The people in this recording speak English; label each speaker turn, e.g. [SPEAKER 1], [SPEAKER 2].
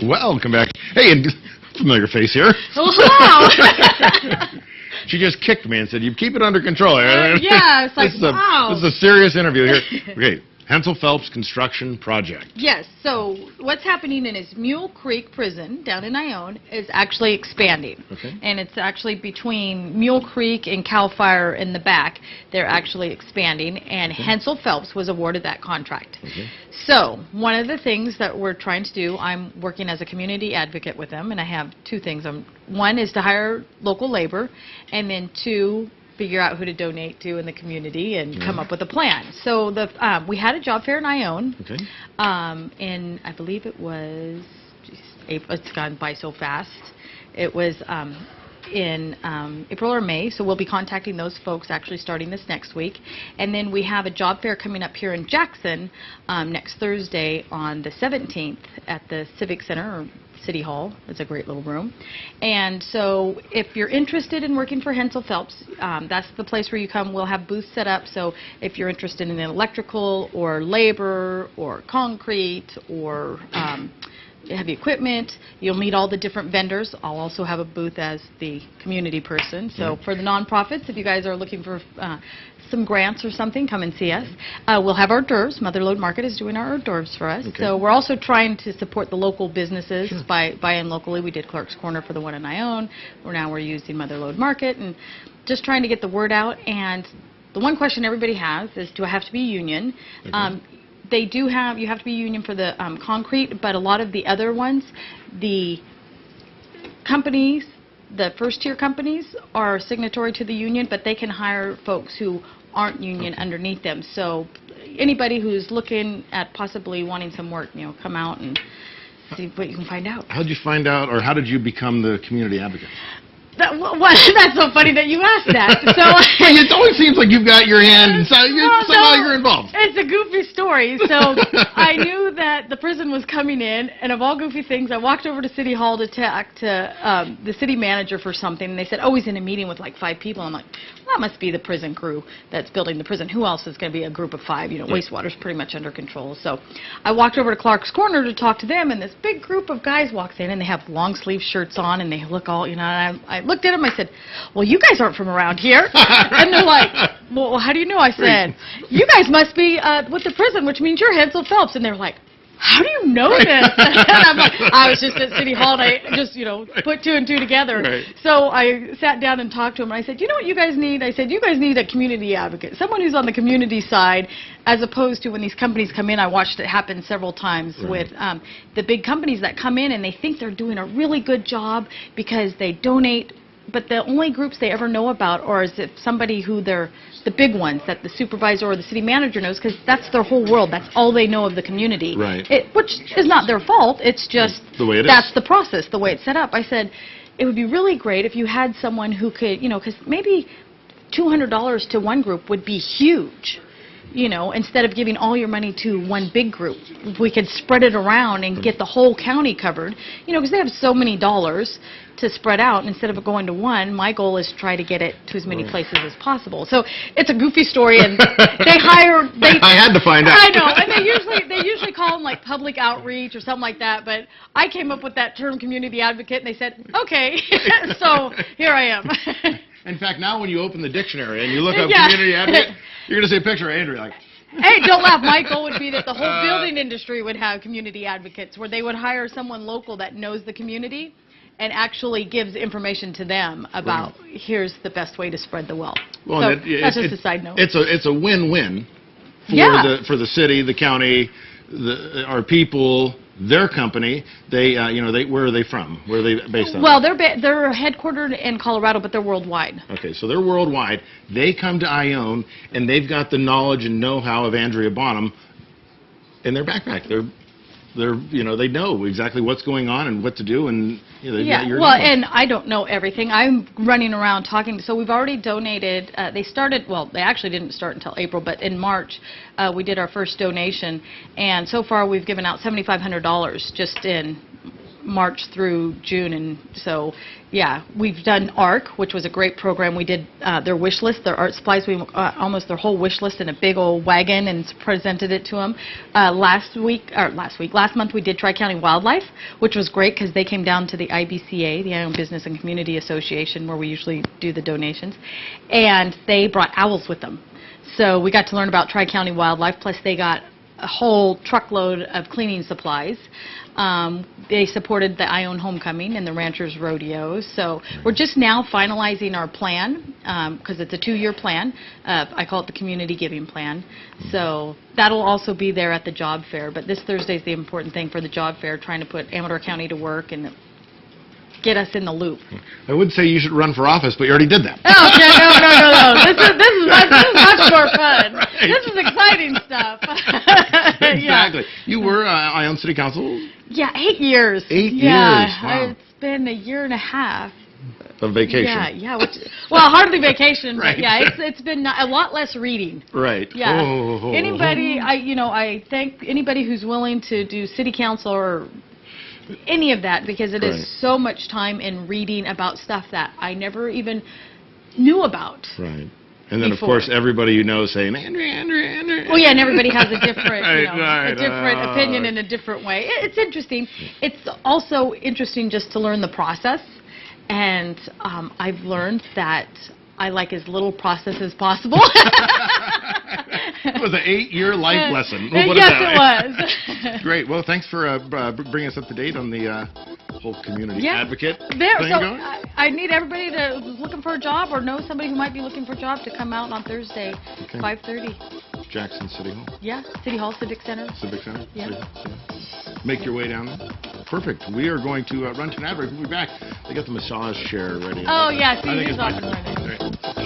[SPEAKER 1] Welcome back. Hey, and familiar face here.
[SPEAKER 2] Oh, wow.
[SPEAKER 1] She just kicked me and said, "You keep it under control."
[SPEAKER 2] Yeah, it's like, wow.
[SPEAKER 1] This is a serious interview here. Okay, Hensel Phelps Construction Project.
[SPEAKER 2] Yes, so what's happening in his Mule Creek prison down in Ione is actually expanding.
[SPEAKER 1] Okay.
[SPEAKER 2] And it's actually between Mule Creek and Cal Fire in the back. They're actually expanding, and Hensel Phelps was awarded that contract.
[SPEAKER 1] Okay.
[SPEAKER 2] So one of the things that we're trying to do, I'm working as a community advocate with them, and I have two things. One is to hire local labor, and then two, figure out who to donate to in the community and come up with a plan. So we had a job fair in Ione, in, I believe it was, April. It's gone by so fast. It was in April or May, so we'll be contacting those folks actually starting this next week. And then we have a job fair coming up here in Jackson next Thursday on the 17th at the Civic Center, or City Hall. It's a great little room. And so if you're interested in working for Hensel Phelps, that's the place where you come. We'll have booths set up, so if you're interested in electrical or labor or concrete or heavy equipment, you'll meet all the different vendors. I'll also have a booth as the community person. So for the nonprofits, if you guys are looking for some grants or something, come and see us. We'll have hors d'oeuvres. Mother Lode Market is doing our hors d'oeuvres for us. So we're also trying to support the local businesses by buying locally. We did Clark's Corner for the one in Ione. We're using Mother Lode Market, and just trying to get the word out. And the one question everybody has is, do I have to be union? They do have, you have to be union for the concrete, but a lot of the other ones, the companies, the first-tier companies are signatory to the union, but they can hire folks who aren't union underneath them. So anybody who's looking at possibly wanting some work, come out and see what you can find out.
[SPEAKER 1] How did you find out, or how did you become the community advocate?
[SPEAKER 2] That's so funny that you asked that. So
[SPEAKER 1] it always seems like you've got your hand, and somehow you're involved.
[SPEAKER 2] It's a goofy story. So I knew that the prison was coming in, and of all goofy things, I walked over to City Hall to talk to the city manager for something, and they said, "Oh, he's in a meeting with like 5 people." I'm like, well, that must be the prison crew that's building the prison. Who else is going to be a group of 5? Wastewater's pretty much under control. So I walked over to Clark's Corner to talk to them, and this big group of guys walks in, and they have long sleeve shirts on, and they look all, and I looked at them, I said, "Well, you guys aren't from around here." And they're like, "Well, how do you know?" I said, "You guys must be with the prison, which means you're Hensel Phelps." And they're like, "How do you know this?" And I'm like, I was just at City Hall, and I just, put 2 and 2 together.
[SPEAKER 1] Right.
[SPEAKER 2] So I sat down and talked to them, and I said, "You know what you guys need?" I said, "You guys need a community advocate, someone who's on the community side, as opposed to when these companies come in." I watched it happen several times with the big companies that come in, and they think they're doing a really good job because they donate, but the only groups they ever know about are as if somebody who they're the big ones that the supervisor or the city manager knows, because that's their whole world. That's all they know of the community.
[SPEAKER 1] Right.
[SPEAKER 2] Which is not their fault. It's just
[SPEAKER 1] the way it is.
[SPEAKER 2] That's the process, the way it's set up. I said, it would be really great if you had someone who could, because maybe $200 to one group would be huge. Instead of giving all your money to one big group, if we could spread it around and get the whole county covered, because they have so many dollars to spread out. And instead of going to one, my goal is to try to get it to as many places as possible. So it's a goofy story, and
[SPEAKER 1] I had to find out.
[SPEAKER 2] I know, and they usually call them like public outreach or something like that. But I came up with that term, community advocate, and they said, "Okay." So here I am.
[SPEAKER 1] In fact, now when you open the dictionary and you look up community advocate, you're going to see a picture of Andrea like,
[SPEAKER 2] hey, don't laugh. My goal would be that the whole building industry would have community advocates, where they would hire someone local that knows the community and actually gives information to them about here's the best way to spread the wealth.
[SPEAKER 1] Well,
[SPEAKER 2] so that's just a side note.
[SPEAKER 1] It's a win-win for the city, the county, our people, their company. They where are they from? Where are they based on?
[SPEAKER 2] Well, they're headquartered in Colorado, but they're worldwide.
[SPEAKER 1] Okay, so they're worldwide. They come to Ione, and they've got the knowledge and know-how of Andrea Bonham in their backpack. They know exactly what's going on and what to do, and
[SPEAKER 2] and I don't know everything. I'm running around talking. So we've already donated. They actually didn't start until April, but in March we did our first donation, and so far we've given out $7,500 just in March through June, and so yeah, we've done ARC, which was a great program. We did their wish list, their art supplies. We almost their whole wish list in a big old wagon and presented it to them. Last month we did Tri-County Wildlife, which was great because they came down to the IBCA, the Ione Business and Community Association, where we usually do the donations, and they brought owls with them. So we got to learn about Tri-County Wildlife, plus they got a whole truckload of cleaning supplies. They supported the Ione Homecoming and the Ranchers Rodeo. So we're just now finalizing our plan because it's a 2-year plan. I call it the Community Giving Plan. So that'll also be there at the job fair. But this Thursday is the important thing for the job fair, trying to put Amador County to work and get us in the loop.
[SPEAKER 1] I would say you should run for office, but you already did that.
[SPEAKER 2] Oh, okay, no. This is much more fun. Right. This is exciting stuff.
[SPEAKER 1] Exactly.
[SPEAKER 2] Yeah.
[SPEAKER 1] You were Ione City Council?
[SPEAKER 2] Yeah, 8 years.
[SPEAKER 1] 8 years. Wow.
[SPEAKER 2] It's been a year and a half.
[SPEAKER 1] Of vacation.
[SPEAKER 2] Yeah. Well, hardly vacation,
[SPEAKER 1] right.
[SPEAKER 2] but yeah, it's been a lot less reading.
[SPEAKER 1] Right.
[SPEAKER 2] Yeah.
[SPEAKER 1] Oh.
[SPEAKER 2] Anybody, I thank anybody who's willing to do city council or any of that, because it is so much time in reading about stuff that I never even knew about.
[SPEAKER 1] Right. And then,
[SPEAKER 2] before.
[SPEAKER 1] of course, everybody you know saying, Andrea.
[SPEAKER 2] Well, yeah, and everybody has a different,
[SPEAKER 1] right,
[SPEAKER 2] a different opinion in a different way. It's interesting. It's also interesting just to learn the process. And I've learned that I like as little process as possible.
[SPEAKER 1] It was an 8-year life lesson.
[SPEAKER 2] Yes, it was.
[SPEAKER 1] Great. Well, thanks for bringing us up to date on the whole community advocate thing going.
[SPEAKER 2] I need everybody who's looking for a job or knows somebody who might be looking for a job to come out on Thursday, 5:30.
[SPEAKER 1] Jackson City Hall.
[SPEAKER 2] Yeah, City Hall, Civic Center.
[SPEAKER 1] Civic Center.
[SPEAKER 2] Yeah.
[SPEAKER 1] Make your way down there. Perfect. We are going to run to an ad break. We'll be back. They got the massage chair ready.
[SPEAKER 2] Oh, yeah. See,
[SPEAKER 1] I think
[SPEAKER 2] he's
[SPEAKER 1] it's
[SPEAKER 2] off and
[SPEAKER 1] fine.
[SPEAKER 2] running.
[SPEAKER 1] All right.